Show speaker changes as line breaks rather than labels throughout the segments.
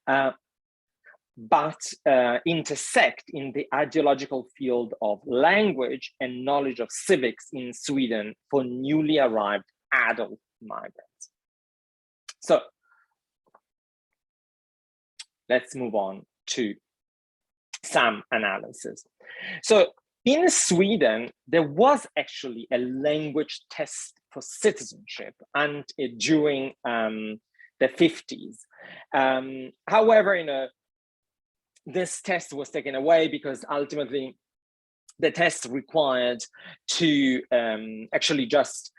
separate, but intersect in the ideological field of language and knowledge of civics in Sweden for newly arrived adult migrants. So let's move on to some analysis. So in Sweden, there was actually a language test for citizenship and during the 50s. However, this test was taken away because ultimately the test required to actually just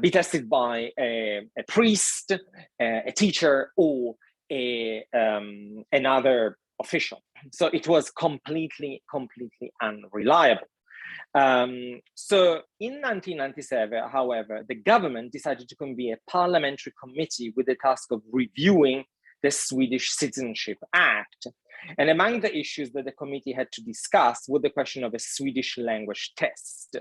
be tested by a priest, a teacher, or another official. So it was completely unreliable. So in 1997, however, the government decided to convene a parliamentary committee with the task of reviewing the Swedish Citizenship Act. And among the issues that the committee had to discuss was the question of a Swedish language test.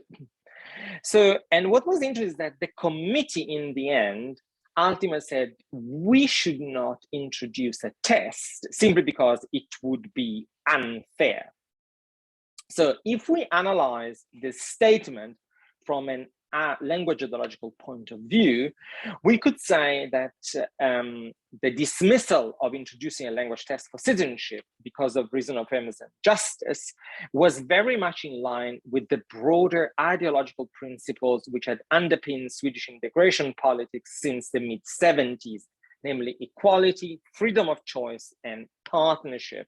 So, and what was interesting is that the committee in the end ultimately said, we should not introduce a test simply because it would be unfair. So if we analyze this statement from an language ideological point of view, we could say that the dismissal of introducing a language test for citizenship because of reason of fairness and justice was very much in line with the broader ideological principles which had underpinned Swedish integration politics since the mid-70s, namely equality, freedom of choice, and partnership.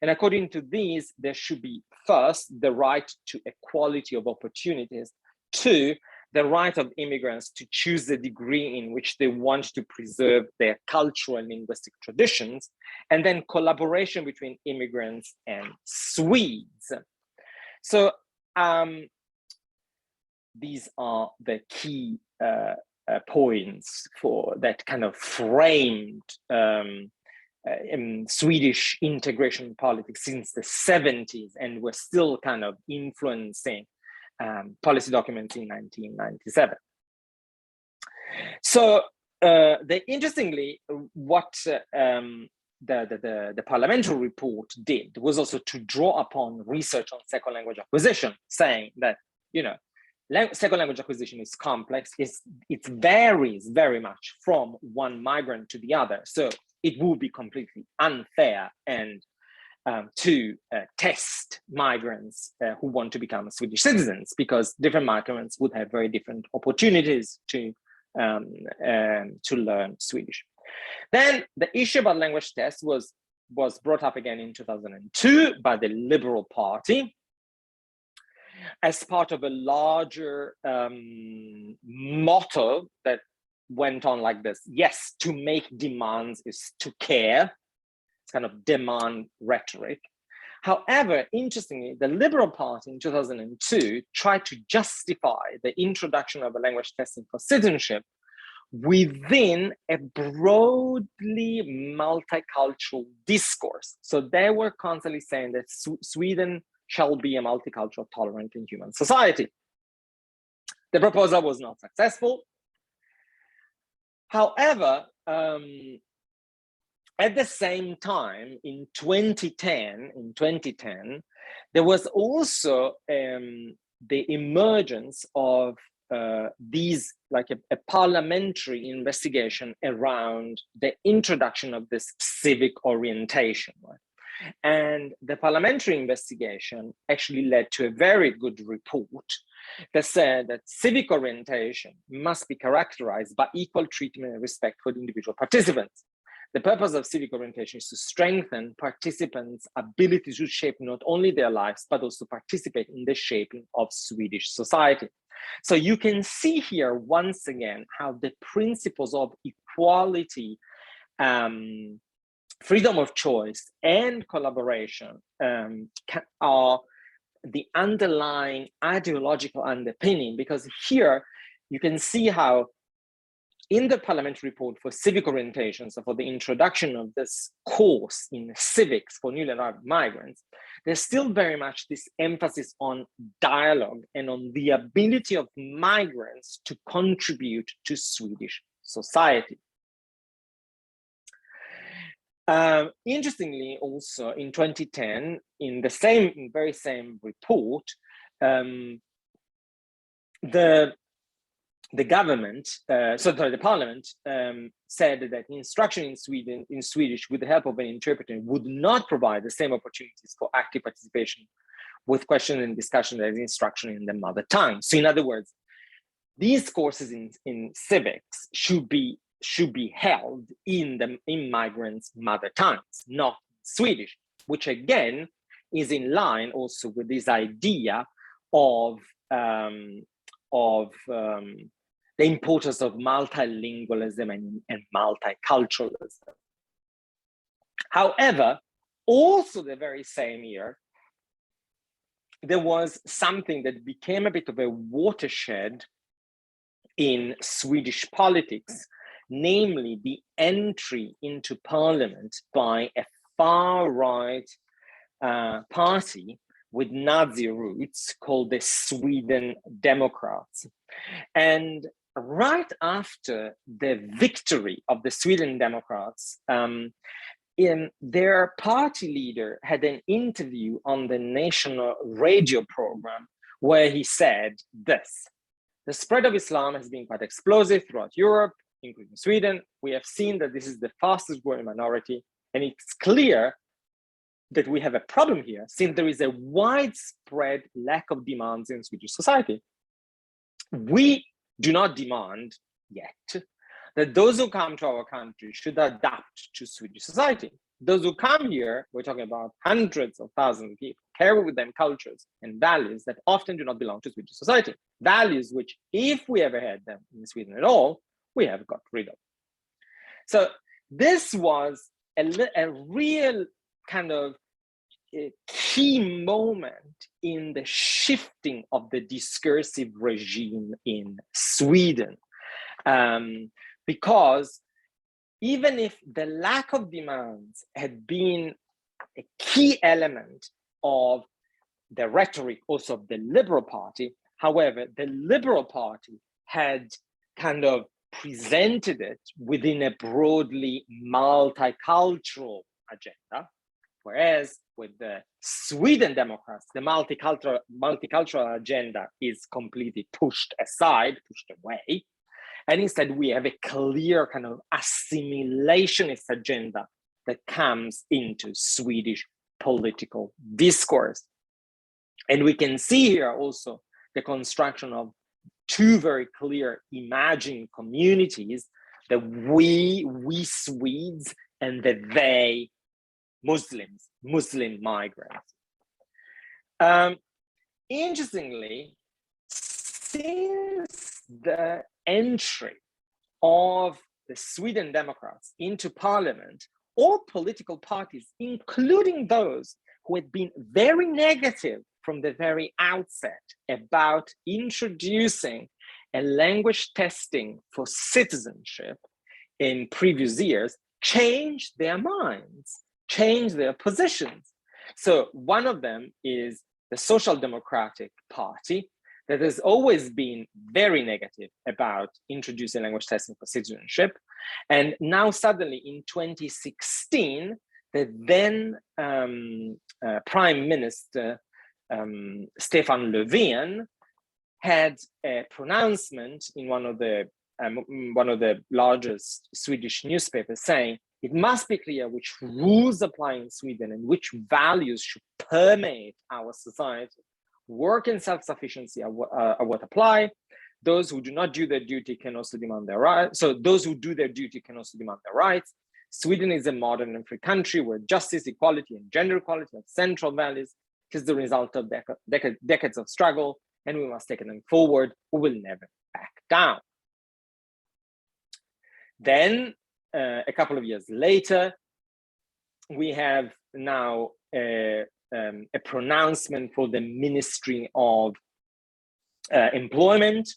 And according to these, there should be first, the right to equality of opportunities, two, the right of immigrants to choose the degree in which they want to preserve their cultural and linguistic traditions, and then collaboration between immigrants and Swedes. So these are the key points for that kind of framed Swedish integration politics since the 70s, and were still kind of influencing policy documents in 1997. So interestingly, what the parliamentary report did was also to draw upon research on second language acquisition, saying that, second language acquisition is complex, it varies very much from one migrant to the other. So it would be completely unfair and to test migrants who want to become Swedish citizens, because different migrants would have very different opportunities to learn Swedish. Then the issue about language tests was brought up again in 2002 by the Liberal Party as part of a larger motto that went on like this: yes, to make demands is to care. It's kind of demand rhetoric. However, interestingly, the Liberal Party in 2002 tried to justify the introduction of a language testing for citizenship within a broadly multicultural discourse. So they were constantly saying that Sweden shall be a multicultural, tolerant, and human society. The proposal was not successful. However, at the same time, in 2010, there was also the emergence of these, like a parliamentary investigation around the introduction of this civic orientation. Right? And the parliamentary investigation actually led to a very good report that said that civic orientation must be characterized by equal treatment and respect for the individual participants. The purpose of civic orientation is to strengthen participants' ability to shape not only their lives, but also participate in the shaping of Swedish society. So you can see here, once again, how the principles of equality, freedom of choice, and collaboration are the underlying ideological underpinning, because here you can see how in the parliamentary report for civic orientation, so for the introduction of this course in civics for newly arrived migrants, there's still very much this emphasis on dialogue and on the ability of migrants to contribute to Swedish society. Interestingly, also in 2010, in the very same report, the government, the parliament said that instruction in Swedish with the help of an interpreter would not provide the same opportunities for active participation with question and discussion as instruction in the mother tongue. So in other words, these courses in civics should be held in migrants' mother tongues, not Swedish, which again is in line also with this idea of the importance of multilingualism and multiculturalism. However, also the very same year, there was something that became a bit of a watershed in Swedish politics, namely the entry into parliament by a far-right party with Nazi roots called the Sweden Democrats. And right after the victory of the Sweden Democrats, their party leader had an interview on the national radio program where he said this: the spread of Islam has been quite explosive throughout Europe, including Sweden. We have seen that this is the fastest growing minority, and it's clear that we have a problem here since there is a widespread lack of demands in Swedish society. We do not demand yet that those who come to our country should adapt to Swedish society. Those who come here, we're talking about hundreds of thousands of people, carry with them cultures and values that often do not belong to Swedish society. Values which, if we ever had them in Sweden at all, we have got rid of. So this was a real kind of a key moment in the shifting of the discursive regime in Sweden. Because even if the lack of demands had been a key element of the rhetoric also of the Liberal Party, however, the Liberal Party had kind of presented it within a broadly multicultural agenda, whereas with the Sweden Democrats, the multicultural agenda is completely pushed aside, pushed away. And instead, we have a clear kind of assimilationist agenda that comes into Swedish political discourse. And we can see here also the construction of two very clear imagined communities, the we Swedes, and the they Muslims, Muslim migrants. Interestingly, since the entry of the Sweden Democrats into parliament, all political parties, including those who had been very negative from the very outset about introducing a language testing for citizenship in previous years, changed their minds, changed their positions. So one of them is the Social Democratic Party, that has always been very negative about introducing language testing for citizenship. And now suddenly in 2016, the then Prime Minister, Stefan Löfven, had a pronouncement in one of the largest Swedish newspapers saying, it must be clear which rules apply in Sweden and which values should permeate our society. Work and self-sufficiency are what apply. Those who do not do their duty can also demand their rights. So those who do their duty can also demand their rights. Sweden is a modern and free country where justice, equality, and gender equality are central values. It is the result of decades of struggle, and we must take them forward. We will never back down. Then, a couple of years later, we have now a pronouncement for the Ministry of Employment,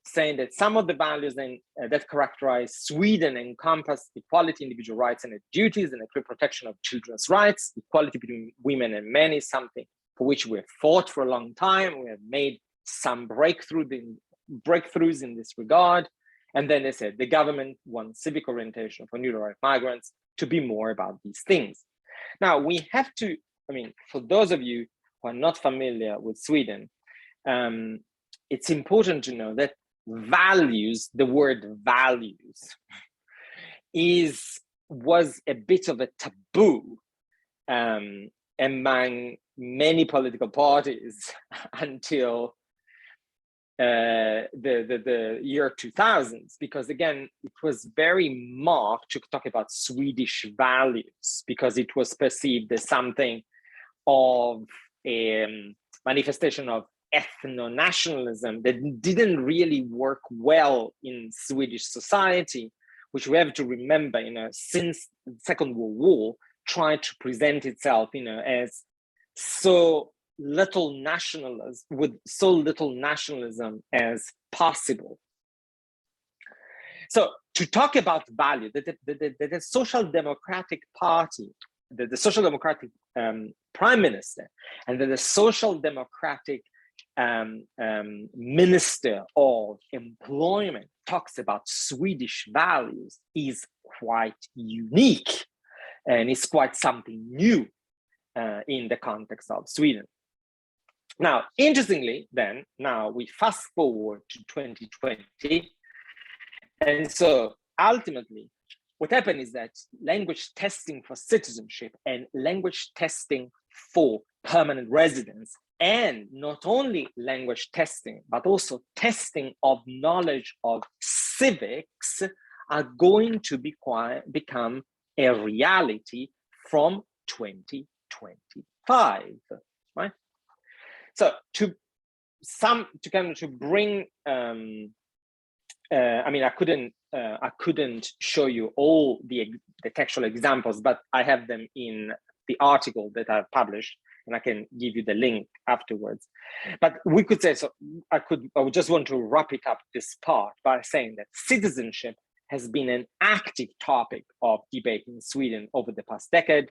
saying that some of the values that characterize Sweden encompass equality, individual rights and duties, and a clear protection of children's rights. Equality between women and men is something for which we have fought for a long time. We have made some breakthroughs in this regard. And then they said the government wants civic orientation for newly arrived migrants, to be more about these things. Now, we have to, I mean, for those of you who are not familiar with Sweden, it's important to know that values, the word values, was a bit of a taboo among many political parties until the year 2000s, because again, it was very marked to talk about Swedish values because it was perceived as something of a manifestation of ethno-nationalism that didn't really work well in Swedish society, which we have to remember, since the Second World War, tried to present itself, as so little nationalism, with so little nationalism as possible. So to talk about value, the Social Democratic Party, the Social Democratic Prime Minister, and the Social Democratic Minister of Employment talks about Swedish values is quite unique, and it's quite something new in the context of Sweden. Now, interestingly, then, now we fast forward to 2020. And so ultimately, what happened is that language testing for citizenship and language testing for permanent residence, and not only language testing, but also testing of knowledge of civics, are going to become a reality from 2025, right? So to bring, I mean, I couldn't show you all the textual examples, but I have them in the article that I've published, and I can give you the link afterwards. But we could say, so I would just want to wrap it up this part by saying that citizenship has been an active topic of debate in Sweden over the past decade.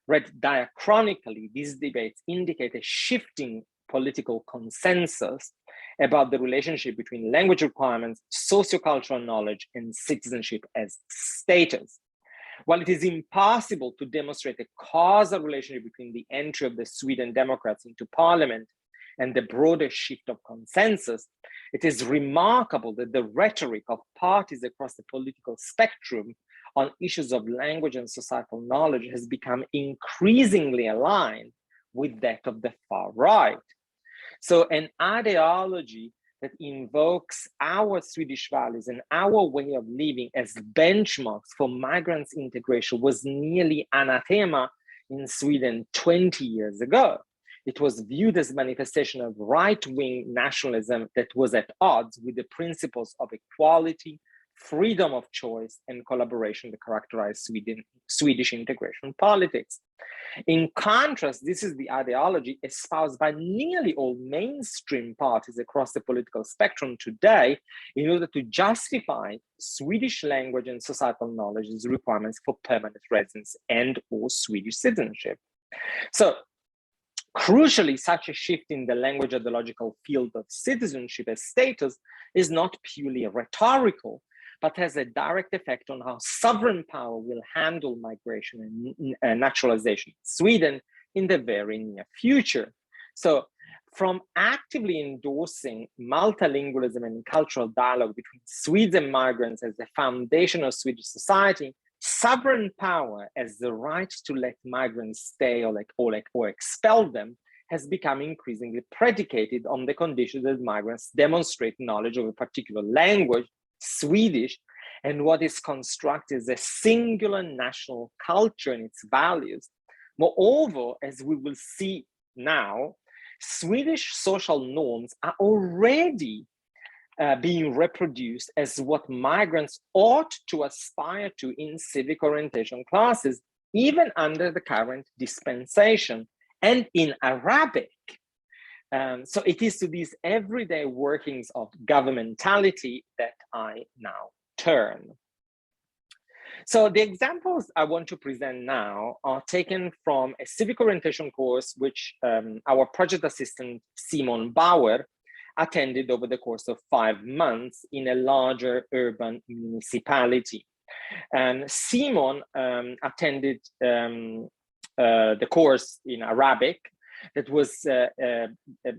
Read diachronically, these debates indicate a shifting political consensus about the relationship between language requirements, sociocultural knowledge, and citizenship as status. While it is impossible to demonstrate a causal relationship between the entry of the Sweden Democrats into parliament and the broader shift of consensus, it is remarkable that the rhetoric of parties across the political spectrum on issues of language and societal knowledge has become increasingly aligned with that of the far right. So an ideology that invokes our Swedish values and our way of living as benchmarks for migrants' integration was nearly anathema in Sweden 20 years ago. It was viewed as a manifestation of right-wing nationalism that was at odds with the principles of equality, freedom of choice, and collaboration that characterize Swedish integration politics. In contrast, this is the ideology espoused by nearly all mainstream parties across the political spectrum today in order to justify Swedish language and societal knowledge as requirements for permanent residence and or Swedish citizenship. So, crucially, such a shift in the language ideological field of citizenship as status is not purely rhetorical, but has a direct effect on how sovereign power will handle migration and naturalization in Sweden in the very near future. So from actively endorsing multilingualism and cultural dialogue between Swedes and migrants as the foundation of Swedish society, sovereign power as the right to let migrants stay or expel them has become increasingly predicated on the condition that migrants demonstrate knowledge of a particular language, Swedish, and what is constructed as a singular national culture and its values. Moreover, as we will see now, Swedish social norms are already being reproduced as what migrants ought to aspire to in civic orientation classes, even under the current dispensation, and in Arabic. So it is to these everyday workings of governmentality that I now turn. So the examples I want to present now are taken from a civic orientation course which our project assistant Simon Bauer attended over the course of 5 months in a larger urban municipality. And Simon attended the course in Arabic that was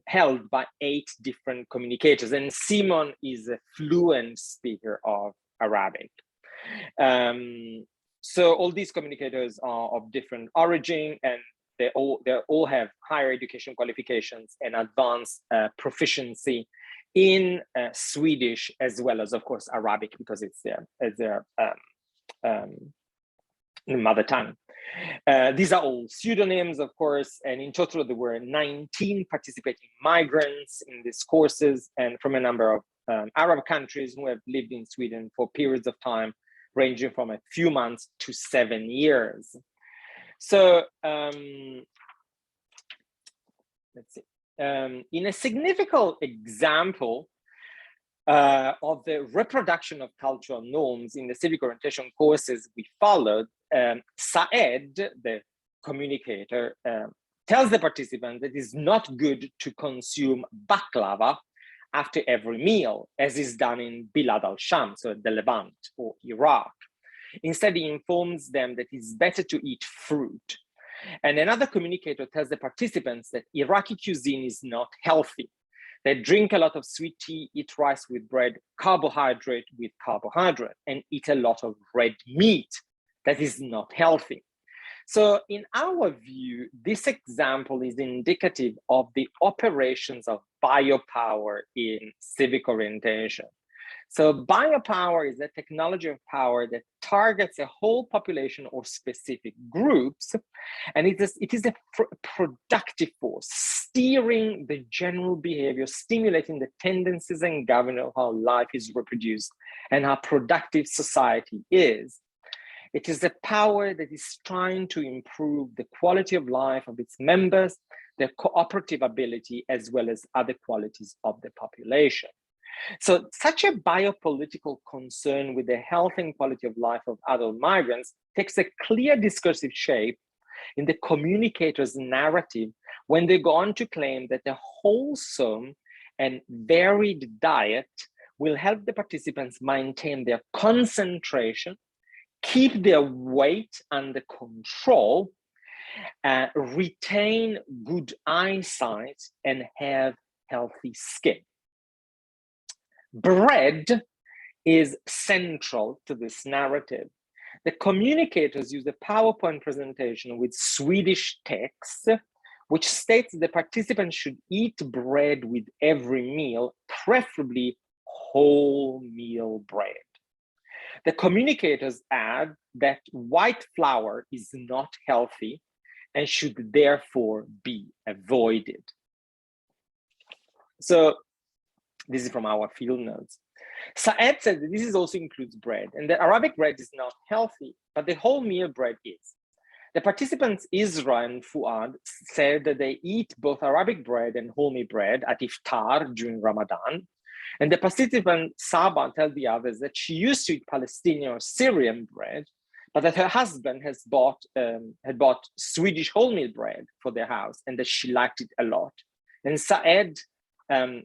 held by 8 different communicators. And Simon is a fluent speaker of Arabic. So all these communicators are of different origin, and they all have higher education qualifications and advanced proficiency in Swedish, as well as, of course, Arabic, because it's their mother tongue. These are all pseudonyms, of course, and in total there were 19 participating migrants in these courses, and from a number of Arab countries who have lived in Sweden for periods of time ranging from a few months to 7 years. So let's see. In a significant example of the reproduction of cultural norms in the civic orientation courses we followed, Saed, the communicator, tells the participant that it's not good to consume baklava after every meal, as is done in Bilad al-Sham, so the Levant or Iraq. Instead, he informs them that it's better to eat fruit. And another communicator tells the participants that Iraqi cuisine is not healthy. They drink a lot of sweet tea, eat rice with bread, carbohydrate with carbohydrate, and eat a lot of red meat. That is not healthy. So in our view, this example is indicative of the operations of biopower in civic orientation. So biopower is a technology of power that targets a whole population or specific groups, and it is a productive force, steering the general behavior, stimulating the tendencies and governing how life is reproduced and how productive society is. It is a power that is trying to improve the quality of life of its members, their cooperative ability, as well as other qualities of the population. So such a biopolitical concern with the health and quality of life of adult migrants takes a clear discursive shape in the communicator's narrative when they go on to claim that a wholesome and varied diet will help the participants maintain their concentration, keep their weight under control, retain good eyesight, and have healthy skin. Bread is central to this narrative. The communicators use a PowerPoint presentation with Swedish text, which states the participants should eat bread with every meal, preferably wholemeal bread. The communicators add that white flour is not healthy and should therefore be avoided. So this is from our field notes. Saed said that this also includes bread, and the Arabic bread is not healthy, but the wholemeal bread is. The participants Isra and Fuad said that they eat both Arabic bread and wholemeal bread at iftar during Ramadan. And the participant Saba tells the others that she used to eat Palestinian or Syrian bread, but that her husband had bought Swedish wholemeal bread for their house and that she liked it a lot. And Saed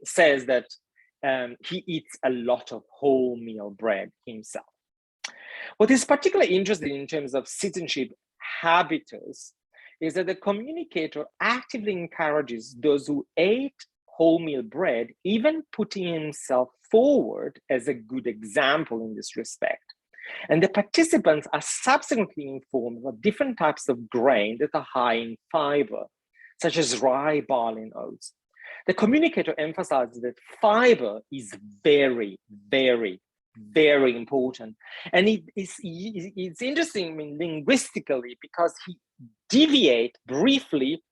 says that he eats a lot of wholemeal bread himself. What is particularly interesting in terms of citizenship habitus is that the communicator actively encourages those who ate wholemeal bread, even putting himself forward as a good example in this respect. And the participants are subsequently informed of different types of grain that are high in fiber, such as rye, barley, and oats. The communicator emphasizes that fiber is very, very, very important. And it's interesting, I mean, linguistically, because he deviates briefly,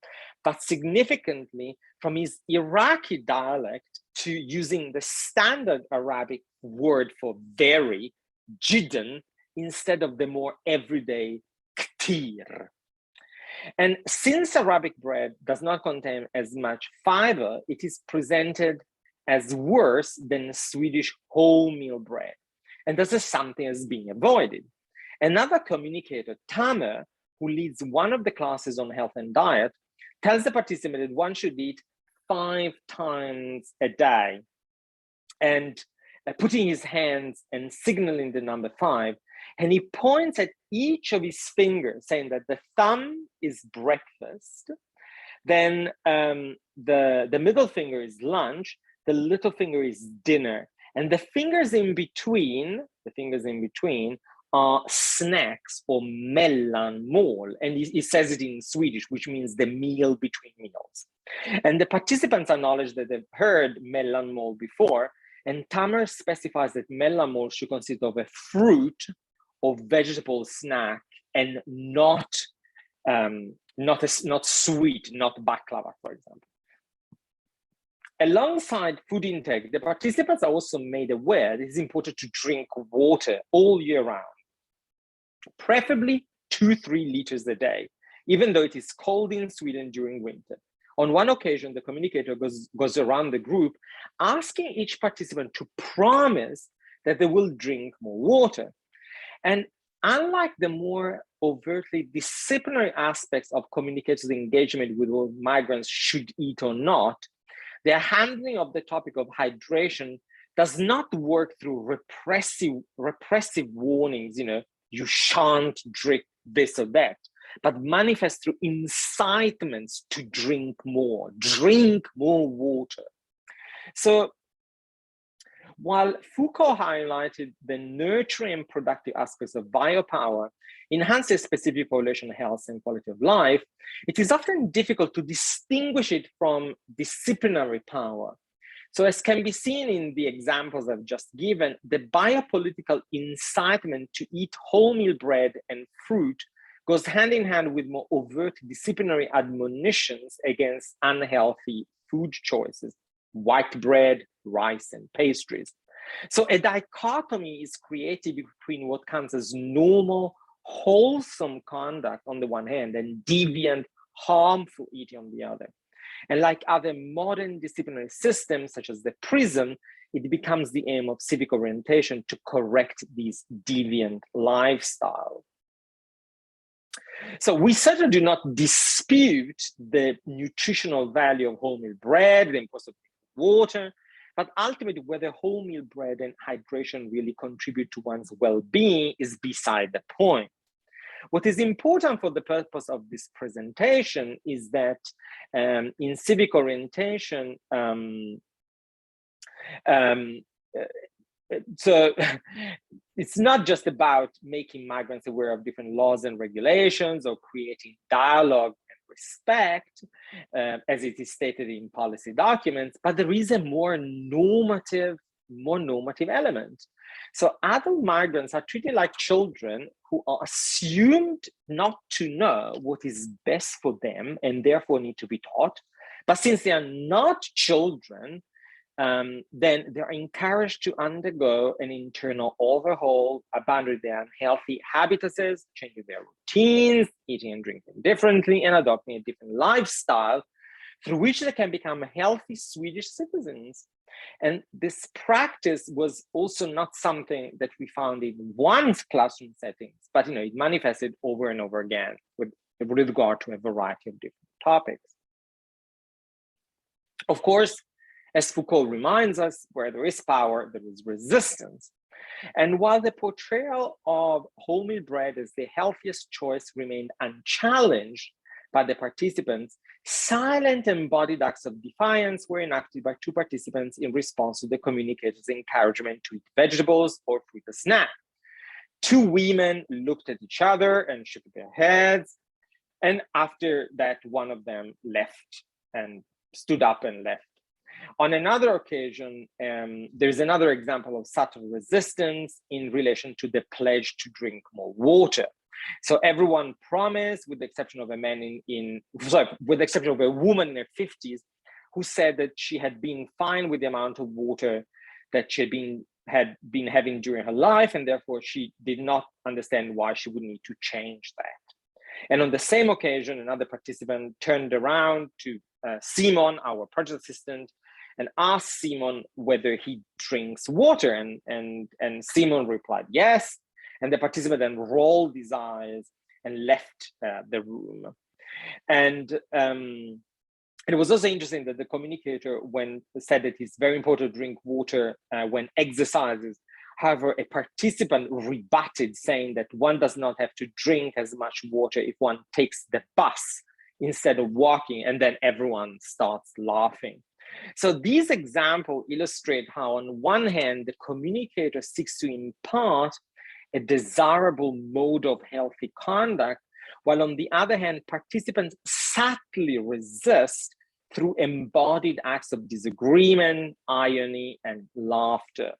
but significantly from his Iraqi dialect to using the standard Arabic word for very, jiddan, instead of the more everyday ktir. And since Arabic bread does not contain as much fiber, it is presented as worse than Swedish wholemeal bread. And this is something that's being avoided. Another communicator, Tamer, who leads one of the classes on health and diet, tells the participant that one should eat 5 times a day. And putting his hands and signaling the number 5, And he points at each of his fingers, saying that the thumb is breakfast, then the middle finger is lunch, the little finger is dinner, and the fingers in between are snacks or mellanmål, and he says it in Swedish, which means the meal between meals. And the participants acknowledge that they've heard mellanmål before, and Tamer specifies that mellanmål should consist of a fruit or vegetable snack and not sweet, not baklava, for example. Alongside food intake, the participants are also made aware that it's important to drink water all year round, preferably 2-3 liters a day, even though it is cold in Sweden during winter. On one occasion, the communicator goes around the group asking each participant to promise that they will drink more water. And unlike the more overtly disciplinary aspects of communicators' engagement with what migrants should eat or not, their handling of the topic of hydration does not work through repressive warnings, you shan't drink this or that, but manifests through incitements to drink more water. So while Foucault highlighted the nurturing and productive aspects of biopower, enhances specific population health and quality of life, it is often difficult to distinguish it from disciplinary power. So as can be seen in the examples I've just given, the biopolitical incitement to eat wholemeal bread and fruit goes hand in hand with more overt disciplinary admonitions against unhealthy food choices, white bread, rice, and pastries. So a dichotomy is created between what counts as normal, wholesome conduct on the one hand and deviant, harmful eating on the other. And like other modern disciplinary systems, such as the prison, it becomes the aim of civic orientation to correct these deviant lifestyles. So we certainly do not dispute the nutritional value of wholemeal bread, the importance of water, but ultimately whether wholemeal bread and hydration really contribute to one's well-being is beside the point. What is important for the purpose of this presentation is that in civic orientation, so it's not just about making migrants aware of different laws and regulations or creating dialogue and respect, as it is stated in policy documents, but there is a more normative element. So adult migrants are treated like children who are assumed not to know what is best for them and therefore need to be taught. But since they are not children, then they're encouraged to undergo an internal overhaul, abandon their unhealthy habituses, changing their routines, eating and drinking differently, and adopting a different lifestyle through which they can become healthy Swedish citizens. And this practice was also not something that we found in one classroom settings, but it manifested over and over again with regard to a variety of different topics. Of course, as Foucault reminds us, where there is power, there is resistance. And while the portrayal of wholemeal bread as the healthiest choice remained unchallenged by the participants, silent embodied acts of defiance were enacted by 2 participants in response to the communicator's encouragement to eat vegetables or fruit as snack. 2 women looked at each other and shook their heads. And after that, one of them left and stood up and left. On another occasion, there's another example of subtle resistance in relation to the pledge to drink more water. So everyone promised, with the exception of a man with the exception of a woman in her 50s, who said that she had been fine with the amount of water that she had been having during her life, and therefore she did not understand why she would need to change that. And on the same occasion, another participant turned around to Simon, our project assistant, and asked Simon whether he drinks water, and Simon replied yes. And the participant then rolled his eyes and left the room. And it was also interesting that the communicator, when said that it's very important to drink water when exercises, However, a participant rebutted, saying that one does not have to drink as much water if one takes the bus instead of walking, and then everyone starts laughing. So these examples illustrate how, on one hand, the communicator seeks to impart a desirable mode of healthy conduct, while on the other hand, participants subtly resist through embodied acts of disagreement, irony, and laughter.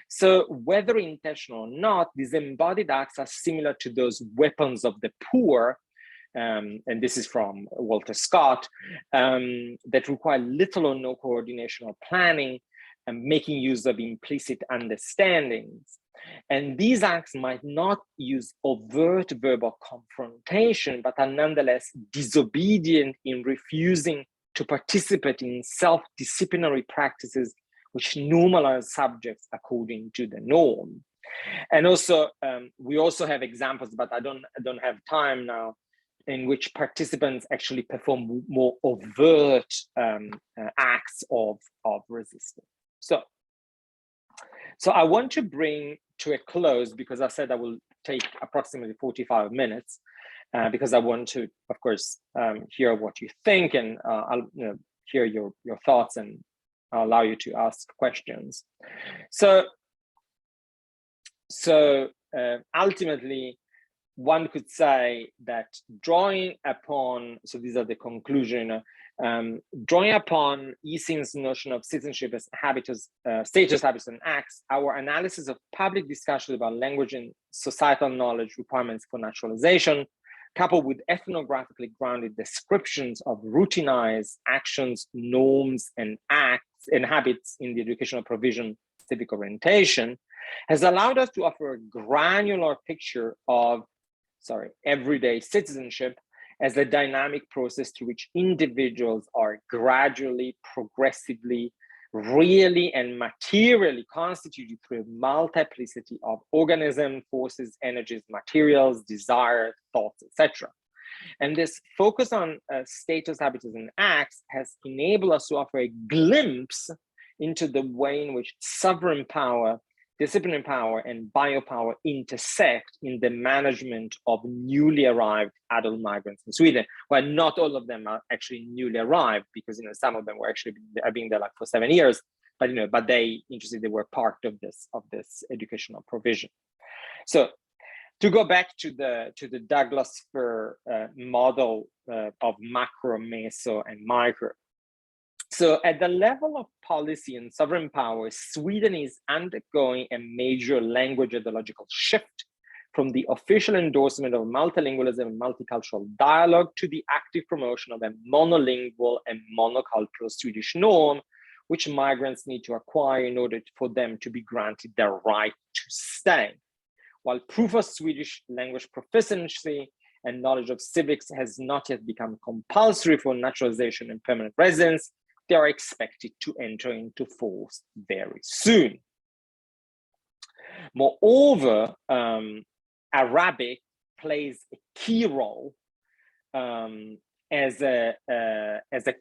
So whether intentional or not, these embodied acts are similar to those weapons of the poor, and this is from Walter Scott, that require little or no coordination or planning, and making use of implicit understandings. And these acts might not use overt verbal confrontation, but are nonetheless disobedient in refusing to participate in self-disciplinary practices which normalize subjects according to the norm. And also, we also have examples, but I don't have time now, in which participants actually perform more overt acts of resistance. So I want to bring to a close, because I said I will take approximately 45 minutes, because I want to, of course, hear what you think, and I'll hear your thoughts, and I'll allow you to ask questions. So ultimately, one could say that drawing upon, so these are the conclusion, drawing upon Isin's notion of citizenship as habitus, status, habits, and acts, our analysis of public discussion about language and societal knowledge requirements for naturalization, coupled with ethnographically grounded descriptions of routinized actions, norms, and acts and habits in the educational provision, civic orientation, has allowed us to offer a granular picture of everyday citizenship as a dynamic process through which individuals are gradually, progressively, really and materially constituted through a multiplicity of organisms, forces, energies, materials, desires, thoughts, etc. And this focus on status, habitus, and acts has enabled us to offer a glimpse into the way in which sovereign power, disciplinary power, and biopower intersect in the management of newly arrived adult migrants in Sweden. Well, not all of them are actually newly arrived, because some of them were actually being there like for 7 years, but they were part of this educational provision. So to go back to the Douglas Fir model of macro, meso, and micro. So at the level of policy and sovereign power, Sweden is undergoing a major language ideological shift from the official endorsement of multilingualism and multicultural dialogue to the active promotion of a monolingual and monocultural Swedish norm, which migrants need to acquire in order for them to be granted their right to stay. While proof of Swedish language proficiency and knowledge of civics has not yet become compulsory for naturalization and permanent residence, they are expected to enter into force very soon. Moreover, Arabic plays a key role as a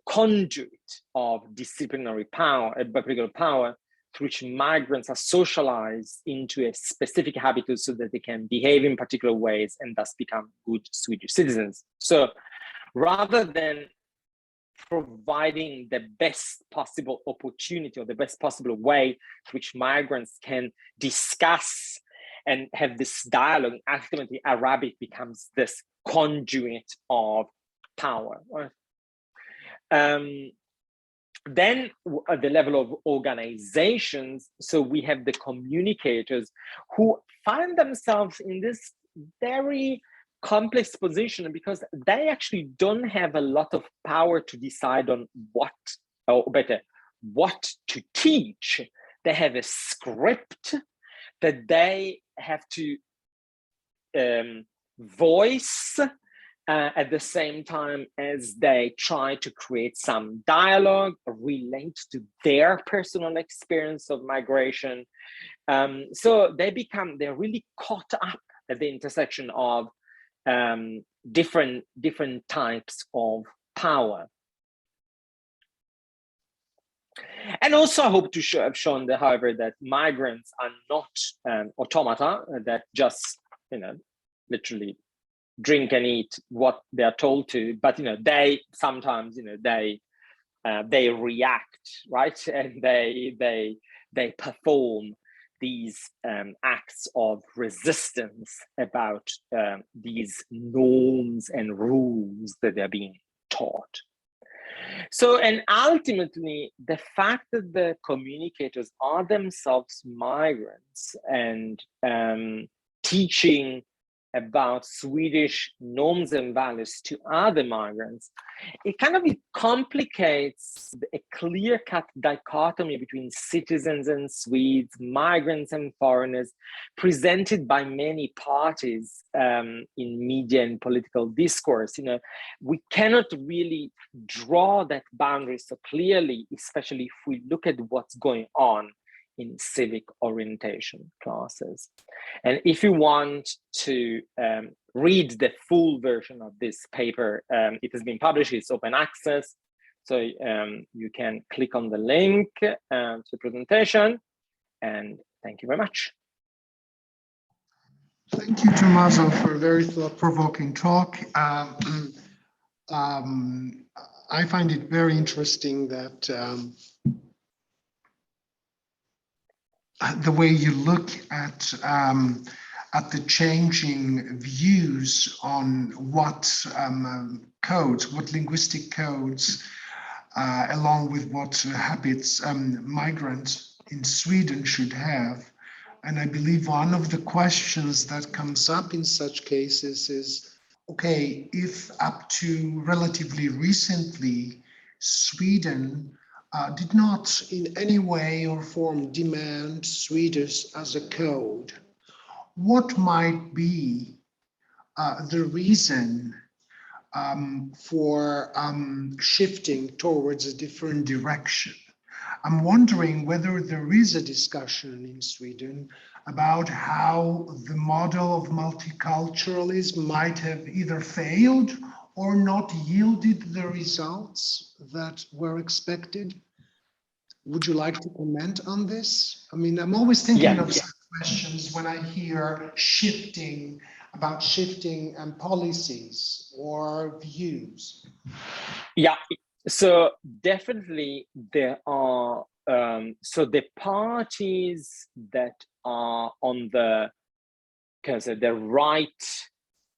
conduit of disciplinary power, particular power, through which migrants are socialized into a specific habitus so that they can behave in particular ways and thus become good Swedish citizens. So rather than providing the best possible opportunity or the best possible way through which migrants can discuss and have this dialogue, ultimately Arabic becomes this conduit of power. Then at the level of organizations, so we have the communicators who find themselves in this very complex position because they actually don't have a lot of power to decide on what, or better, what to teach. They have a script that they have to voice at the same time as they try to create some dialogue, relate to their personal experience of migration. So they're really caught up at the intersection of different types of power. And also, I hope to have shown that, however, that migrants are not automata that just, literally drink and eat what they are told to, but they sometimes, they react, right, and they perform these acts of resistance about these norms and rules that they're being taught. So, and ultimately, the fact that the communicators are themselves migrants and teaching about Swedish norms and values to other migrants, it kind of complicates a clear-cut dichotomy between citizens and Swedes, migrants and foreigners, presented by many parties in media and political discourse. We cannot really draw that boundary so clearly, especially if we look at what's going on in civic orientation classes. And if you want to read the full version of this paper, it has been published, it's open access. So you can click on the link to the presentation, and thank you very much.
Thank you, Tommaso, for a very thought-provoking talk. I find it very interesting that the way you look at the changing views on what codes, what linguistic codes, along with what habits migrants in Sweden should have. And I believe one of the questions that comes up in such cases is, okay, if up to relatively recently, Sweden did not in any way or form demand Swedish as a code, what might be the reason for shifting towards a different direction? I'm wondering whether there is a discussion in Sweden about how the model of multiculturalism might have either failed or not yielded the results that were expected. Would you like to comment on this? I mean, I'm always thinking of such questions when I hear shifting policies or views.
Yeah, so definitely there are, so the parties that are on the right,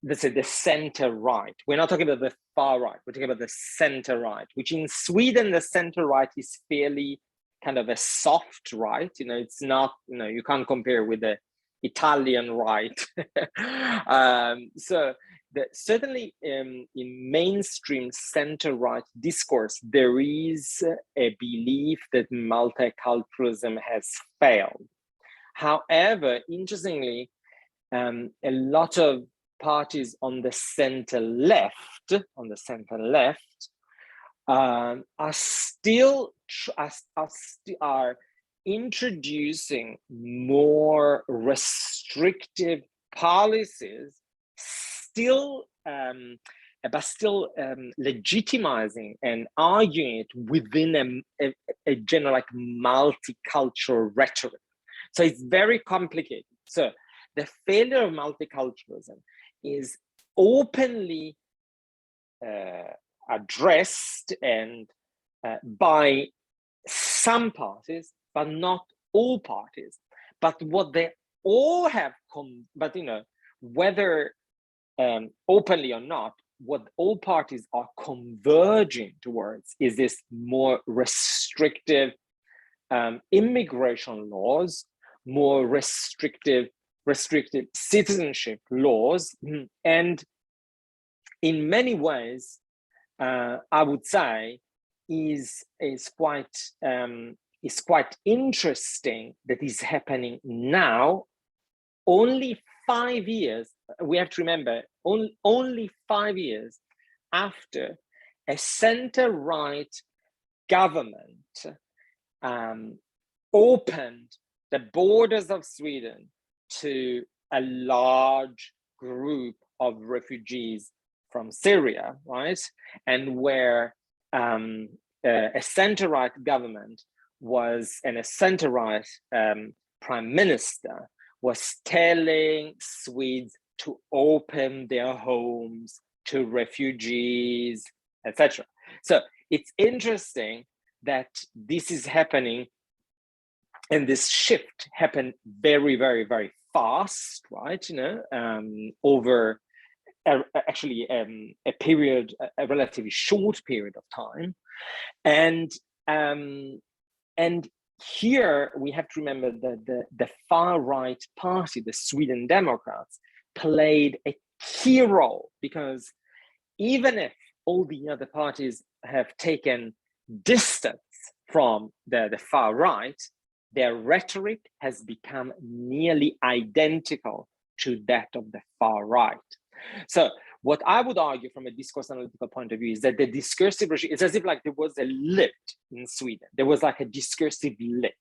let's say the center right. We're not talking about the far right, we're talking about the center right, which in Sweden, the center right is fairly kind of a soft right. It's not, you can't compare with the Italian right. So certainly in mainstream center right discourse, there is a belief that multiculturalism has failed. However, interestingly, a lot of parties on the center left, are introducing more restrictive policies, but still legitimizing and arguing it within a general multicultural rhetoric. So it's very complicated. So the failure of multiculturalism is openly addressed and by some parties, but not all parties. But what they all have, whether openly or not, what all parties are converging towards is this more restrictive immigration laws, more restrictive citizenship laws, and in many ways, I would say, is quite interesting that is happening now. Only 5 years, we have to remember, only 5 years after a center-right government opened the borders of Sweden to a large group of refugees from Syria, right? And where a center-right government was, and a center-right prime minister was telling Swedes to open their homes to refugees, etc. So it's interesting that this is happening, and this shift happened very, very, very fast, right? Over actually a period, a relatively short period of time, and here we have to remember that the far right party, the Sweden Democrats, played a key role, because even if all the other parties have taken distance from the far right, their rhetoric has become nearly identical to that of the far right. So what I would argue from a discourse analytical point of view is that the discursive regime, it's as if like there was a lid in Sweden. There was like a discursive lid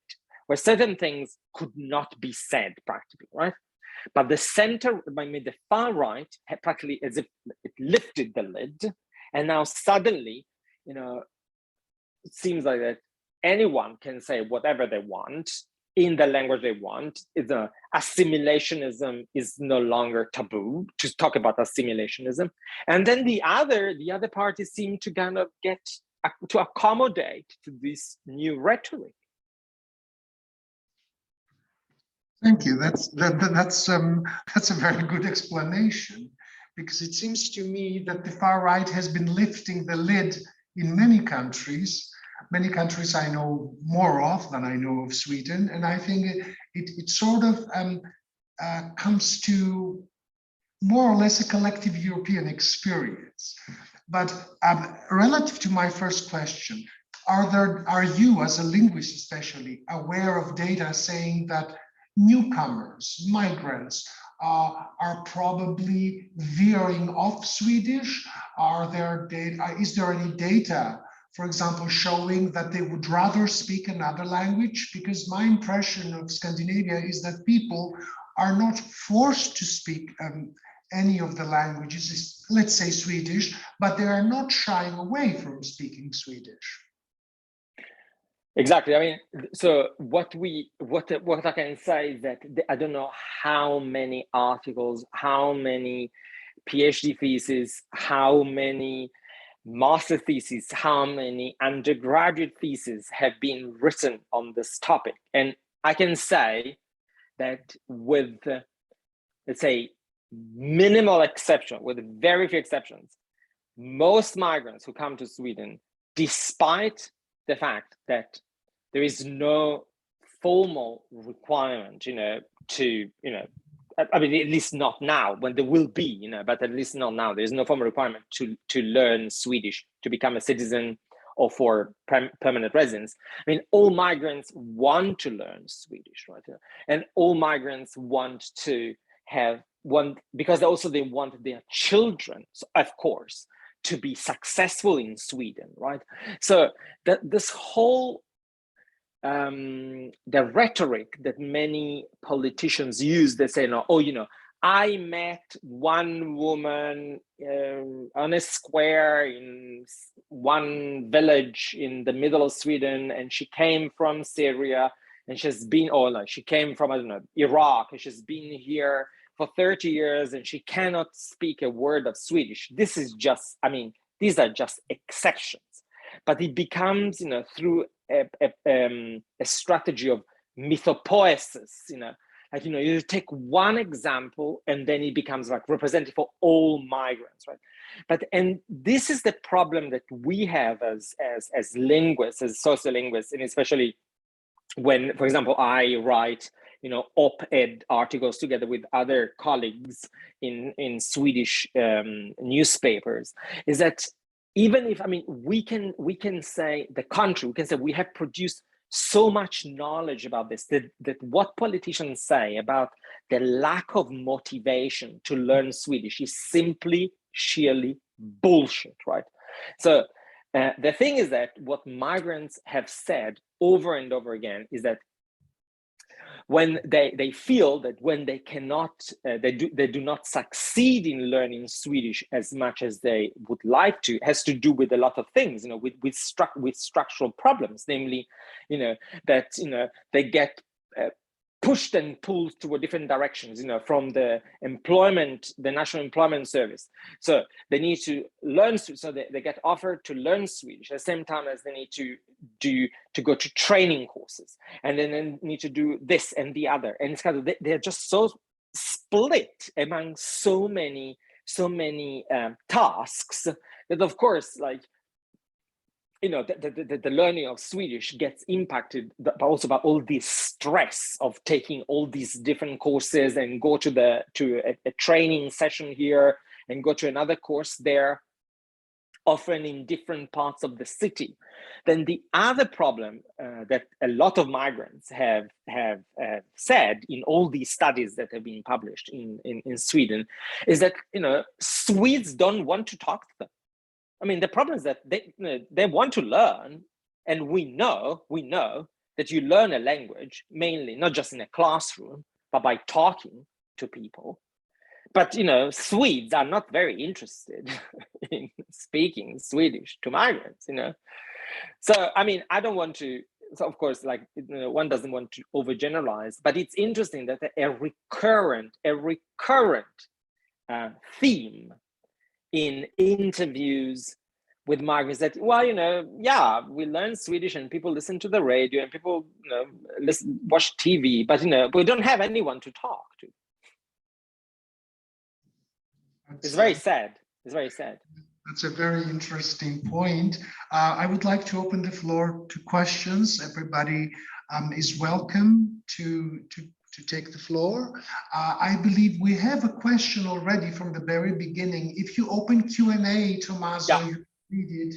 where certain things could not be said practically, right? But the center, the far right, had practically as if it lifted the lid, and now suddenly, it seems like that anyone can say whatever they want in the language they want. Assimilationism is no longer taboo to talk about assimilationism. And then the other parties seem to kind of get to accommodate to this new rhetoric.
Thank you. That's a very good explanation, because it seems to me that the far right has been lifting the lid in many countries. Many countries I know more of than I know of Sweden, and I think it sort of comes to more or less a collective European experience. But relative to my first question, are you as a linguist especially aware of data saying that newcomers, migrants, are probably veering off Swedish? Is there any data, for example, showing that they would rather speak another language? Because my impression of Scandinavia is that people are not forced to speak any of the languages, let's say Swedish, but they are not shying away from speaking Swedish.
Exactly. I mean, so what I can say is that I don't know how many articles, how many PhD theses, how many master theses, how many undergraduate theses have been written on this topic. And I can say that with, let's say, minimal exception, with very few exceptions, most migrants who come to Sweden, despite the fact that there is no formal requirement, I mean, at least not now, when there will be, but at least not now. There's no formal requirement to learn Swedish, to become a citizen or for permanent residence. I mean, all migrants want to learn Swedish, right? And all migrants because also they want their children, of course, to be successful in Sweden, right? So this whole the rhetoric that many politicians use, they say, I met one woman on a square in one village in the middle of Sweden, and she came from Syria, and she came from, I don't know, Iraq, and she's been here for 30 years, and she cannot speak a word of Swedish. This is just, I mean, these are just exceptions. But it becomes, through a strategy of mythopoesis, like, you take one example and then it becomes like representative for all migrants, right? And this is the problem that we have as linguists, as sociolinguists, and especially when, for example, I write, op-ed articles together with other colleagues in Swedish newspapers, is that even if, I mean, we can say the contrary, we can say we have produced so much knowledge about this, that what politicians say about the lack of motivation to learn Swedish is simply sheerly bullshit, right? So the thing is that what migrants have said over and over again is that when they feel that when they cannot, they do not succeed in learning Swedish as much as they would like to, has to do with a lot of things, with structural problems, namely, that they get pushed and pulled toward different directions, from the National Employment Service. So they need to learn, so they get offered to learn Swedish at the same time as they need to go to training courses, and then they need to do this and the other. And it's kind of, they're just so split among so many tasks that, of course, like, the learning of Swedish gets impacted also by all this stress of taking all these different courses and go to a training session here and go to another course there, often in different parts of the city. Then the other problem that a lot of migrants have said in all these studies that have been published in Sweden is that Swedes don't want to talk to them. I mean, the problem is that they want to learn, and we know that you learn a language mainly not just in a classroom, but by talking to people. But Swedes are not very interested in speaking Swedish to migrants. So I mean, I don't want to. So of course, like one doesn't want to overgeneralize, but it's interesting that a recurrent theme in interviews with migrants that, well, yeah, we learn Swedish and people listen to the radio and people, watch TV, but we don't have anyone to talk to. It's very sad. It's very sad.
That's a very interesting point. I would like to open the floor to questions. Everybody is welcome to take the floor. I believe we have a question already from the very beginning. If you open Q&A, Tommaso,
yeah.
You can read it.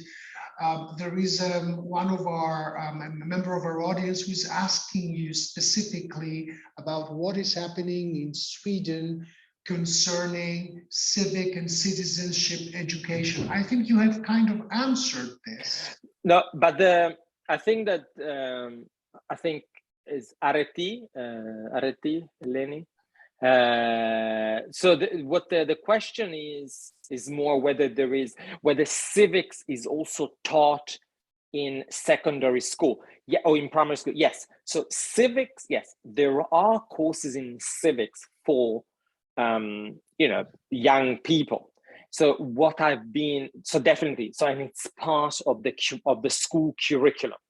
There is one of our, a member of our audience who is asking you specifically about what is happening in Sweden concerning civic and citizenship education. I think you have kind of answered this.
No, but I think that, is Areti, Eleni. So what the question is more whether civics is also taught in secondary school, yeah, or in primary school. Yes. So civics, yes, there are courses in civics for young people. So definitely, so and it's part of the school curriculum.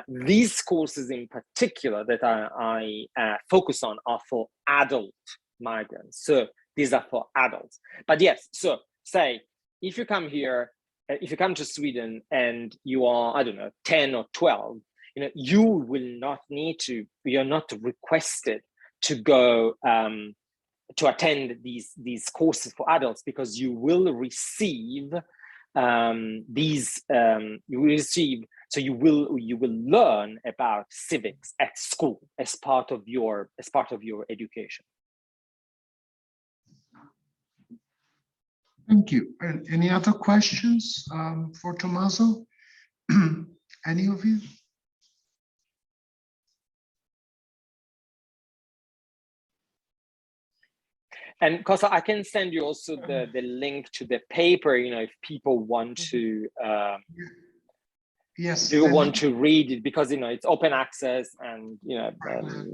These courses in particular that I focus on are for adult migrants. So these are for adults. But yes, so say if you come here, if you come to Sweden and you are, I don't know, 10 or 12, you will not need to, you're not requested to go to attend these courses for adults, because you will receive so you will learn about civics at school as part of your education.
Thank you. And any other questions for Tommaso? Any of you?
And Kosta, I can send you also the link to the paper, if people want to want to read it, because it's open access, and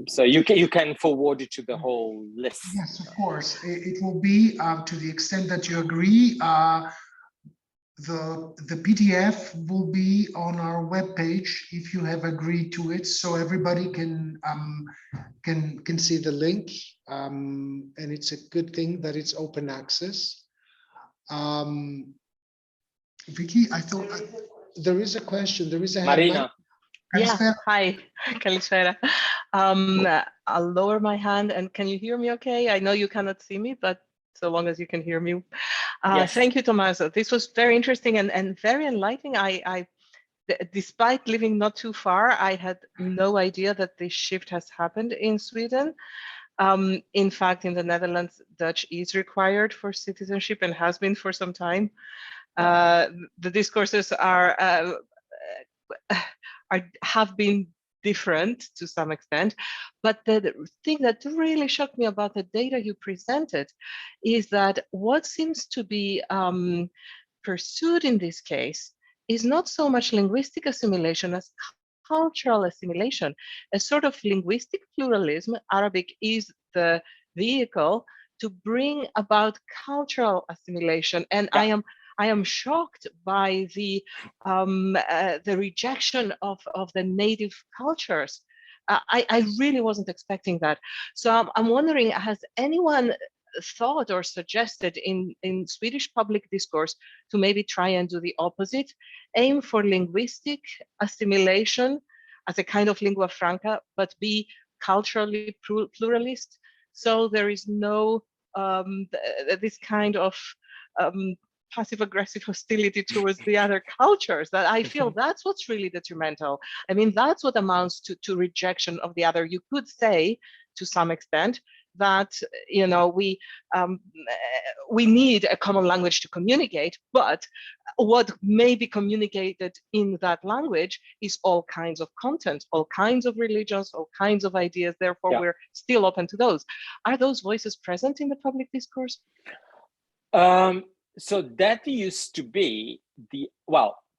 so you can forward it to the whole list.
Yes, of course. It will be to the extent that you agree. The PDF will be on our webpage if you have agreed to it, so everybody can see the link, and it's a good thing that it's open access. Vicky, I thought there is a question. There is a
Marina.
Yeah. Hi, Kalisfera. I'll lower my hand, and can you hear me? Okay, I know you cannot see me, but so long as you can hear me. Yes. Thank you, Tommaso. This was very interesting and very enlightening. I, despite living not too far, I had no idea that this shift has happened in Sweden. In fact, in the Netherlands, Dutch is required for citizenship and has been for some time. The discourses have been different to some extent. But the thing that really shocked me about the data you presented is that what seems to be pursued in this case is not so much linguistic assimilation as cultural assimilation, a sort of linguistic pluralism. Arabic is the vehicle to bring about cultural assimilation, and I am shocked by the rejection of the native cultures. I really wasn't expecting that. So I'm wondering, has anyone thought or suggested in Swedish public discourse to maybe try and do the opposite, aim for linguistic assimilation as a kind of lingua franca, but be culturally pluralist? So there is no this kind of passive-aggressive hostility towards the other cultures. That I feel that's what's really detrimental. I mean, that's what amounts to rejection of the other. You could say, to some extent, that we need a common language to communicate, but what may be communicated in that language is all kinds of content, all kinds of religions, all kinds of ideas. Therefore, we're still open to those. Are those voices present in the public discourse?
So that used to be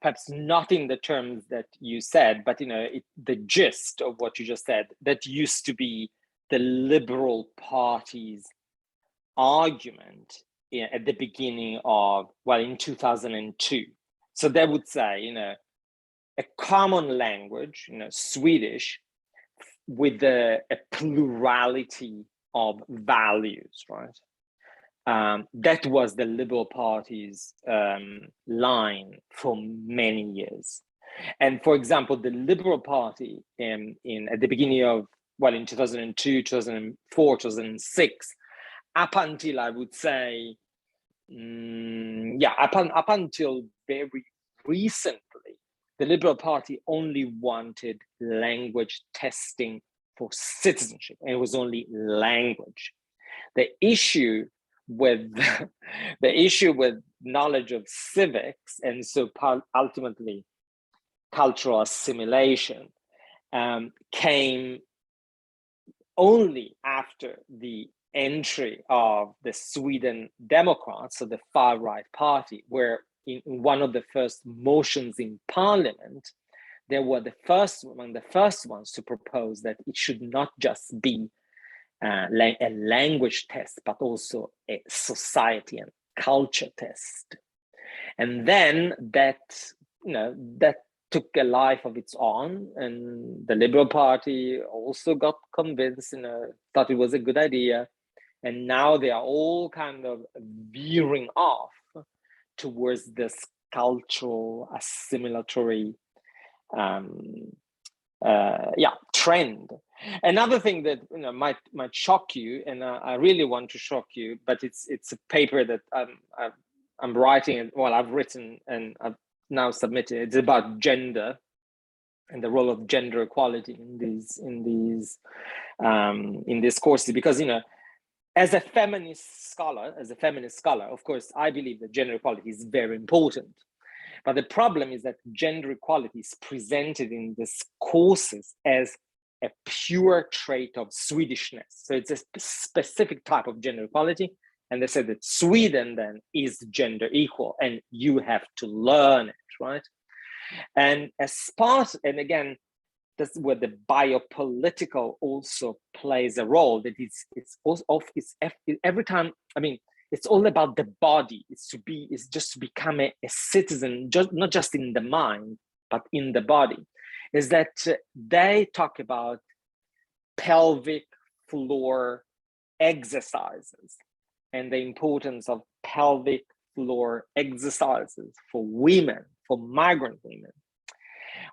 perhaps not in the terms that you said, but the gist of what you just said, that used to be the Liberal Party's argument at the beginning of, in 2002. So they would say, a common language, Swedish, with a plurality of values, right? That was the Liberal Party's line for many years. And for example, the Liberal Party at the beginning of, in 2002, 2004, 2006, up until I would say, up until very recently, the Liberal Party only wanted language testing for citizenship, and it was only language. The issue with knowledge of civics, and so ultimately cultural assimilation, came only after the entry of the Sweden Democrats, so the far-right party, where in one of the first motions in parliament, they were the first ones to propose that it should not just be a language test, but also a society and culture test. And then that took a life of its own, and the Liberal Party also got convinced, thought it was a good idea, and now they are all kind of veering off towards this cultural assimilatory trend. Another thing that might shock you, and I really want to shock you, but it's a paper that I'm writing, I've written and I've now submitted. It's about gender and the role of gender equality in these courses, because as a feminist scholar, of course, I believe that gender equality is very important. But the problem is that gender equality is presented in these courses as a pure trait of Swedishness. So it's a specific type of gender equality. And they said that Sweden then is gender equal and you have to learn it, right? And and again, that's where the biopolitical also plays a role, that it's every time, it's all about the body. It's just to become a citizen, not just in the mind, but in the body. Is that they talk about pelvic floor exercises and the importance of pelvic floor exercises for women, for migrant women,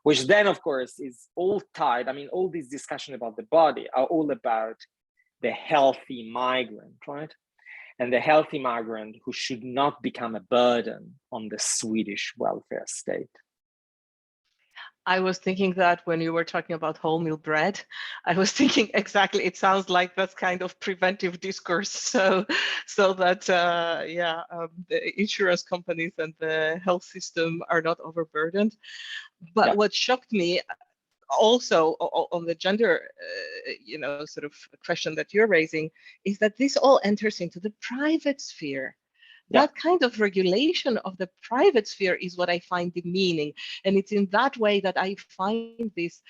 which then, of course, is all tied. All these discussions about the body are all about the healthy migrant, right? And the healthy migrant who should not become a burden on the Swedish welfare state.
I was thinking that when you were talking about wholemeal bread, I was thinking exactly, it sounds like that's kind of preventive discourse. So that, the insurance companies and the health system are not overburdened. But what shocked me, also on the gender, you know, sort of question that you're raising, is that this all enters into the private sphere. That kind of regulation of the private sphere is what I find demeaning. And it's in that way that I find this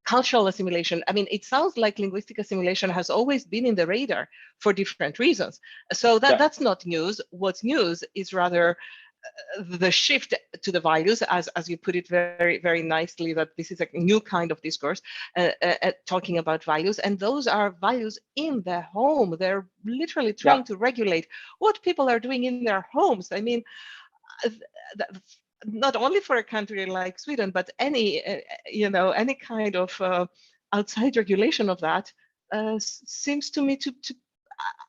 cultural assimilation. I mean, it sounds like linguistic assimilation has always been in the radar for different reasons. So that's not news. What's news is rather the shift to the values, as you put it very, very nicely, that this is a new kind of discourse talking about values, and those are values in the home. They're literally trying to regulate what people are doing in their homes. I mean, not only for a country like Sweden, but any, you know, any kind of outside regulation of that seems to me to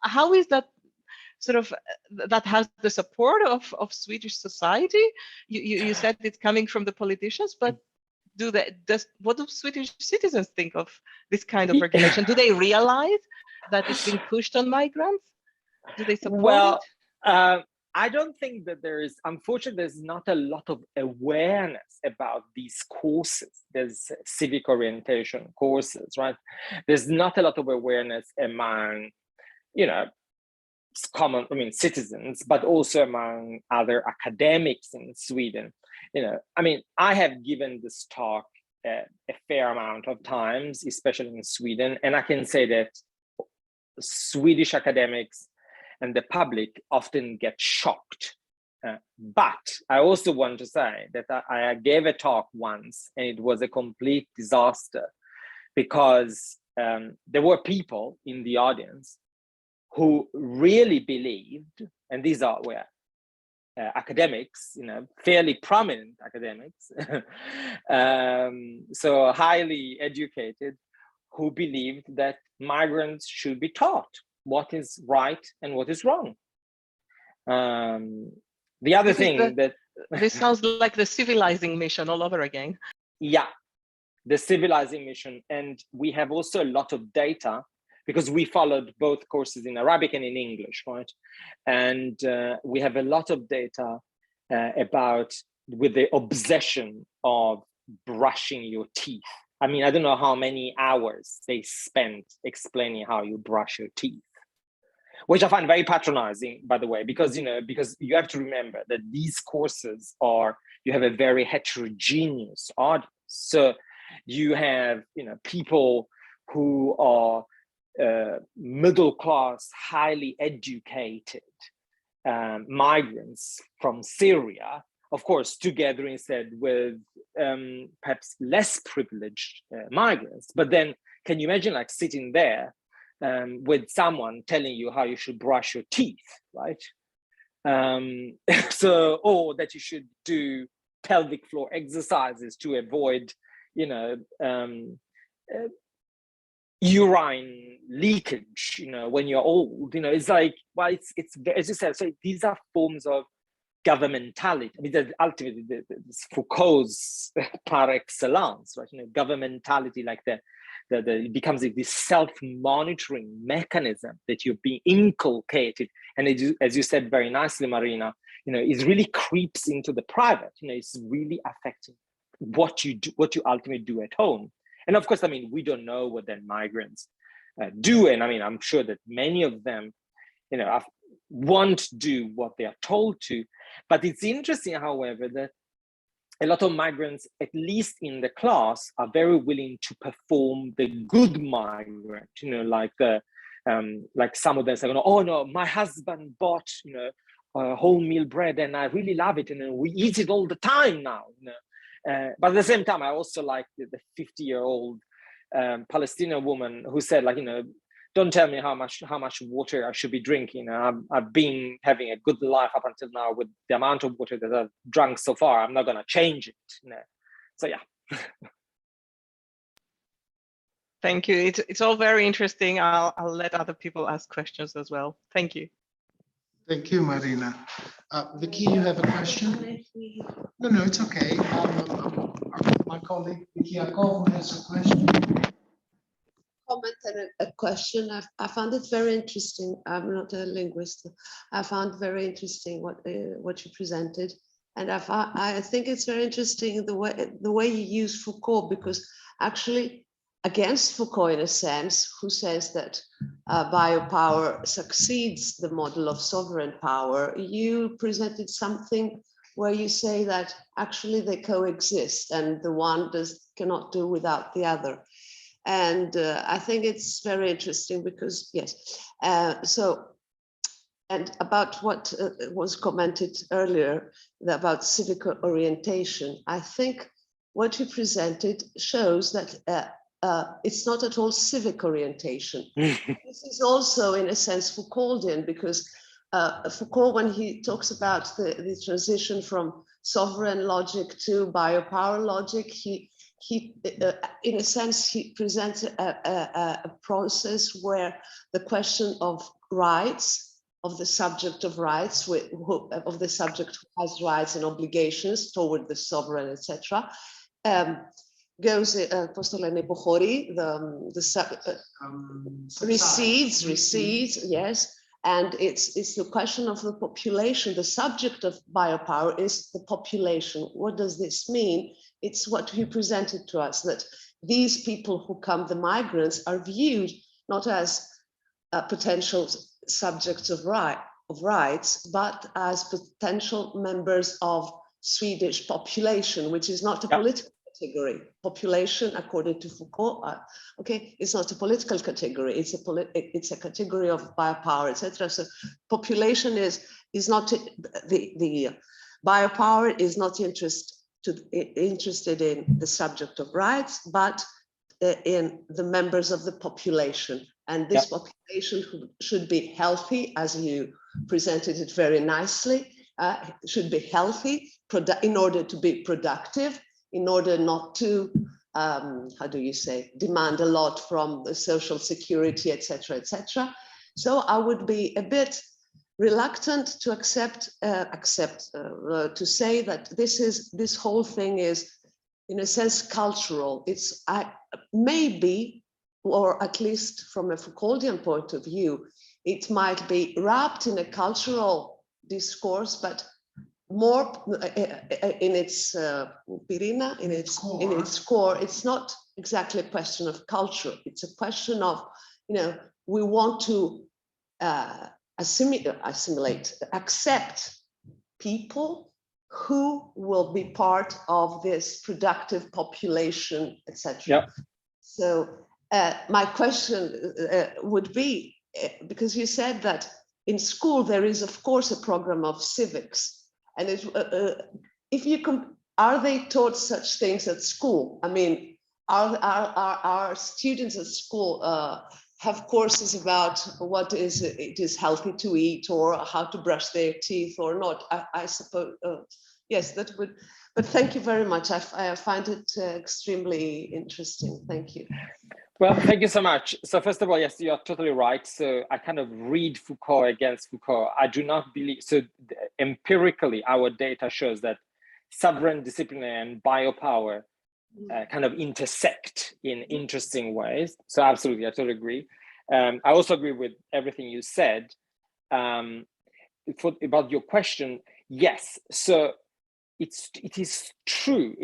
how is that sort of that has the support of Swedish society? You said it's coming from the politicians, but what do Swedish citizens think of this kind of regulation? Do they realize that it's being pushed on migrants? Do they support it?
I don't think that unfortunately, there's not a lot of awareness about these courses. There's civic orientation courses, right? There's not a lot of awareness among, you know, citizens, but also among other academics in Sweden. You know, I mean, I have given this talk a fair amount of times, especially in Sweden, and I can say that Swedish academics and the public often get shocked. But I also want to say that I gave a talk once and it was a complete disaster because there were people in the audience who really believed, and these were academics, you know, fairly prominent academics, so highly educated, who believed that migrants should be taught what is right and what is wrong. The other thing that
this sounds like the civilizing mission all over again.
Yeah, the civilizing mission, and we have also a lot of data because we followed both courses in Arabic and in English, right? And we have a lot of data about with the obsession of brushing your teeth. I mean, I don't know how many hours they spent explaining how you brush your teeth, which I find very patronizing, by the way, because you have to remember that these courses you have a very heterogeneous audience. So you have, you know, people who are middle class, highly educated migrants from Syria, of course, together instead with perhaps less privileged migrants. But then can you imagine like sitting there with someone telling you how you should brush your teeth, right? Or that you should do pelvic floor exercises to avoid, you know, urine leakage, you know, when you're old. You know, it's like, well, it's as you said, so these are forms of governmentality. I mean, ultimately, this Foucault's par excellence, right? You know, governmentality, like it becomes this self-monitoring mechanism that you're being inculcated, and as you said very nicely, Marina, you know, it really creeps into the private. You know, it's really affecting what you do, what you ultimately do at home. And of course, I mean, we don't know what then migrants do, and I mean, I'm sure that many of them, you know, won't do what they are told to. But it's interesting, however, that a lot of migrants, at least in the class, are very willing to perform the good migrant. You know, like some of them say, "Oh no, my husband bought, you know, wholemeal bread, and I really love it, and we eat it all the time now." You know, but at the same time, I also like the 50-year-old Palestinian woman who said, like, you know, don't tell me how much water I should be drinking. I've been having a good life up until now with the amount of water that I've drunk so far. I'm not going to change it. You know? So yeah.
Thank you. It's all very interesting. I'll let other people ask questions as well. Thank you.
Thank you, Marina. Vicky, you have a question? No, it's okay. My colleague Vicky Akov has a question.
Comment and a question. I found it very interesting. I'm not a linguist. I found very interesting what you presented, And I think it's very interesting the way you use Foucault, because actually against Foucault, in a sense, who says that biopower succeeds the model of sovereign power, you presented something where you say that actually they coexist and the one cannot do without the other. And I think it's very interesting because, yes, and about what was commented earlier about civic orientation, I think what you presented shows that it's not at all civic orientation. This is also, in a sense, Foucauldian, because Foucault, when he talks about the transition from sovereign logic to biopower logic, he in a sense, he presents a process where the question of rights, of the subject of rights, of the subject who has rights and obligations toward the sovereign, etc., goes, recedes, yes. And it's the question of the population. The subject of biopower is the population. What does this mean? It's what he presented to us, that these people who come, the migrants, are viewed not as potential subjects of rights, but as potential members of Swedish population, which is not a political category. Population, according to Foucault, okay, it's not a political category. It's a category of biopower, etc. So population is not the biopower is not interested in the subject of rights, but in the members of the population. And this population should be healthy, as you presented it very nicely. Should be healthy in order to be productive, in order not to, how do you say, demand a lot from the social security, etc., etc. So I would be a bit reluctant to to say that this whole thing is, in a sense, cultural. It's maybe, or at least from a Foucauldian point of view, it might be wrapped in a cultural discourse, but more in its core. It's not exactly a question of culture. It's a question of, we want to accept people who will be part of this productive population, etc. So my question would be, because you said that in school there is, of course, a program of civics, and if you are they taught such things at school? I mean, are students at school have courses about what it is healthy to eat, or how to brush their teeth or not? I suppose, yes, that would, but thank you very much. I find it extremely interesting. Thank you.
Well, thank you so much. So first of all, yes, you're totally right. So I kind of read Foucault against Foucault. I do not believe, so empirically, our data shows that sovereign, disciplinary, and biopower kind of intersect in interesting ways. So absolutely, I totally agree. I also agree with everything you said. About your question, yes. So it is true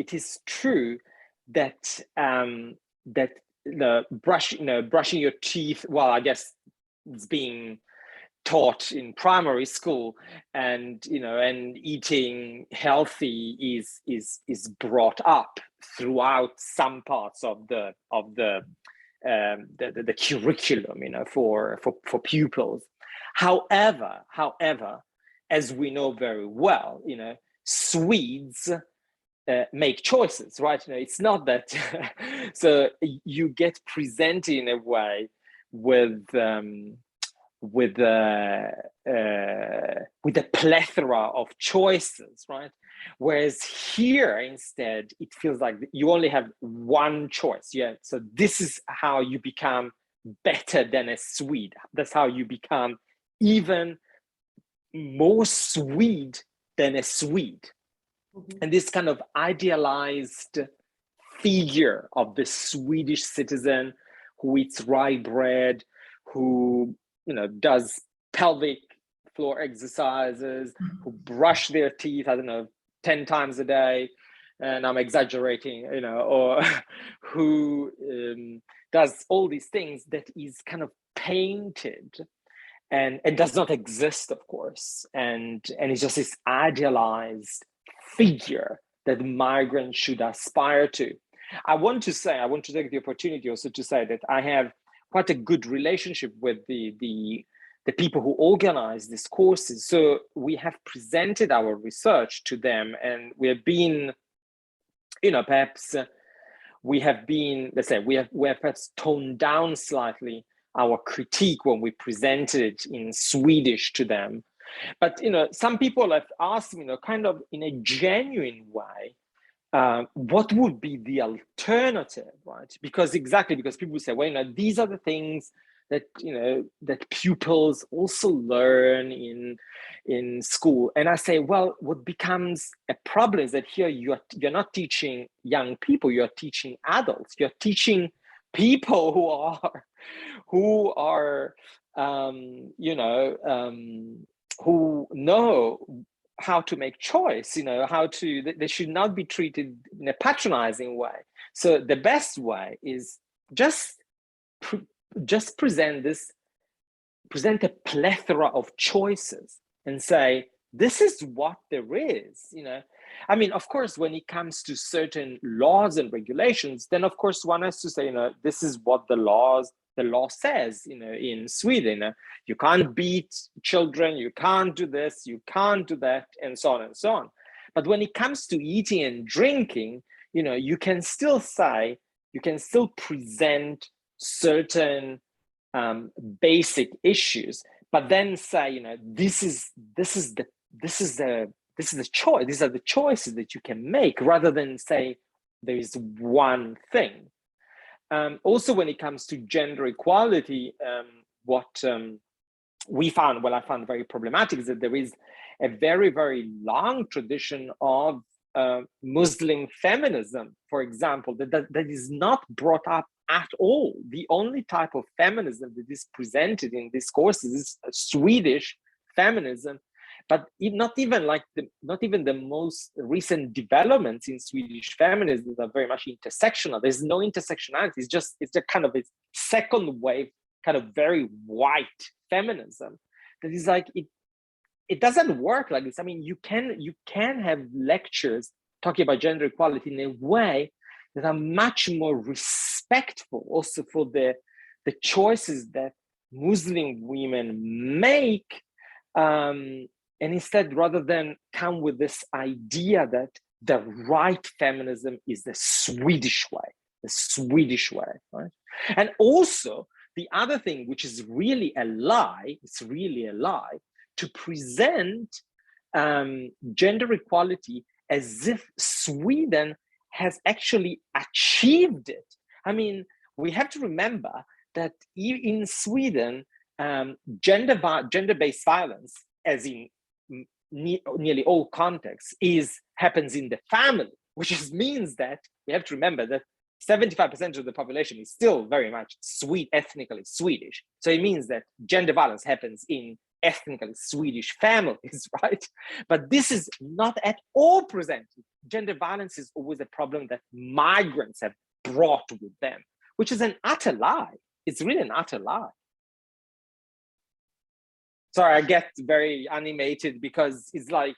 that that the brushing your teeth, well, I guess it's being taught in primary school, and and eating healthy is brought up throughout some parts of the curriculum, for pupils. However, as we know very well, Swedes make choices, right? It's not that. So you get presented in a way with a plethora of choices, right? Whereas here, instead, it feels like you only have one choice. Yeah. So this is how you become better than a Swede. That's how you become even more Swede than a Swede. And this kind of idealized figure of the Swedish citizen who eats rye bread, who does pelvic floor exercises, who brush their teeth, I don't know, 10 times a day, and I'm exaggerating, you know, or who does all these things that is kind of painted, and it does not exist, of course, and it's just this idealized figure that migrants should aspire to. I want to take the opportunity also to say that I have quite a good relationship with the people who organize these courses. So we have presented our research to them, and we have been, you know, perhaps we have been, let's say, we have perhaps toned down slightly our critique when we presented it in Swedish to them. But, you know, some people have asked me, you know, kind of in a genuine way, what would be the alternative, right? Because people say, well, you know, these are the things that, you know, that pupils also learn in school. And I say, well, what becomes a problem is that here you're not teaching young people, you're teaching adults, you're teaching people who are who know how to make choice, you know, they should not be treated in a patronizing way. So the best way is just present a plethora of choices and say, this is what there is, you know. I mean, of course, when it comes to certain laws and regulations, then of course one has to say, you know, this is what the law says, you know, in Sweden. You can't beat children, you can't do this, you can't do that, and so on and so on. But when it comes to eating and drinking, you know, you can still present certain basic issues, but then say, you know, this is the choice. These are the choices that you can make, rather than say there is one thing. Also, when it comes to gender equality, what I found very problematic is that there is a very, very long tradition of Muslim feminism, for example, that is not brought up at all. The only type of feminism that is presented in these courses is Swedish feminism, but not even the most recent developments in Swedish feminism are very much intersectional. There's no intersectionality. It's a kind of a second wave, kind of very white feminism that is like, it doesn't work like this. I mean, you can have lectures talking about gender equality in a way that are much more respectful also for the choices that Muslim women make, and instead, rather than come with this idea that the right feminism is the Swedish way, right? And also the other thing, which is really a lie, to present gender equality as if Sweden has actually achieved it. I mean, we have to remember that in Sweden, gender-based violence, as in nearly all contexts, happens in the family, which means that we have to remember that 75% of the population is still very much ethnically Swedish. So it means that gender violence happens in ethnically Swedish families, right? But this is not at all presented. Gender violence is always a problem that migrants have brought with them, which is an utter lie. It's really an utter lie. Sorry, I get very animated because it's like,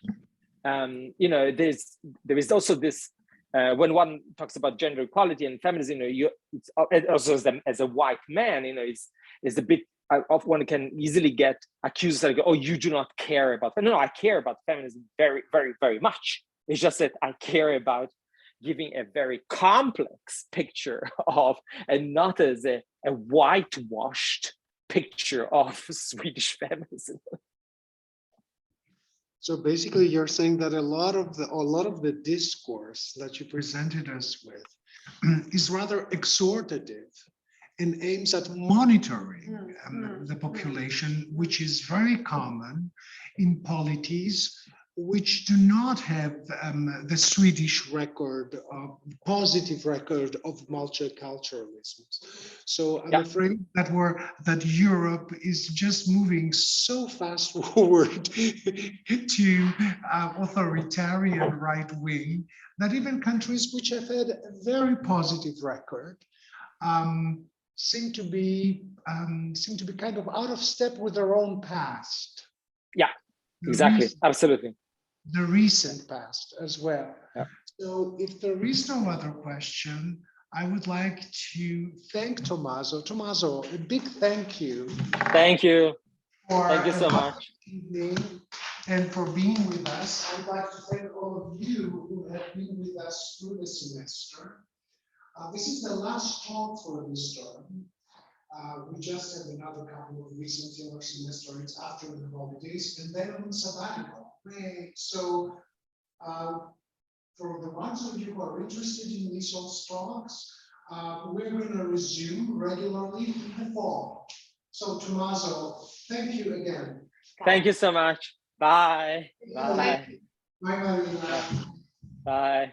you know, there is also this, when one talks about gender equality and feminism, you know, it's also as a white man, you know, it's a bit, one can easily get accused of, oh, you do not care about, no, I care about feminism very, very, very much. It's just that I care about giving a very complex picture of, and not as a whitewashed picture of Swedish feminism.
So basically, you're saying that a lot of the discourse that you presented us with is rather exhortative and aims at monitoring the population, which is very common in polities which do not have the Swedish record, positive record of multiculturalism. So I'm afraid that Europe is just moving so fast forward to authoritarian right wing that even countries which have had a very positive record seem to be kind of out of step with their own past.
Yeah, exactly, absolutely.
The recent past as well.
Yeah.
So if there is no other question, I would like to thank Tommaso. Tommaso, a big thank you.
Thank you.
Thank
you so much.
Evening and for being with us. I'd like to thank all of you who have been with us through the semester. This is the last talk for this term. We just have another couple of weeks until our semester. It's after the holidays, and then on sabbatical. So for the ones of you who are interested in LESoL talks, we're going to resume regularly in the fall. So Tommaso, thank you again.
Thank you so much. Bye. Bye.
Bye, Marina.
Bye.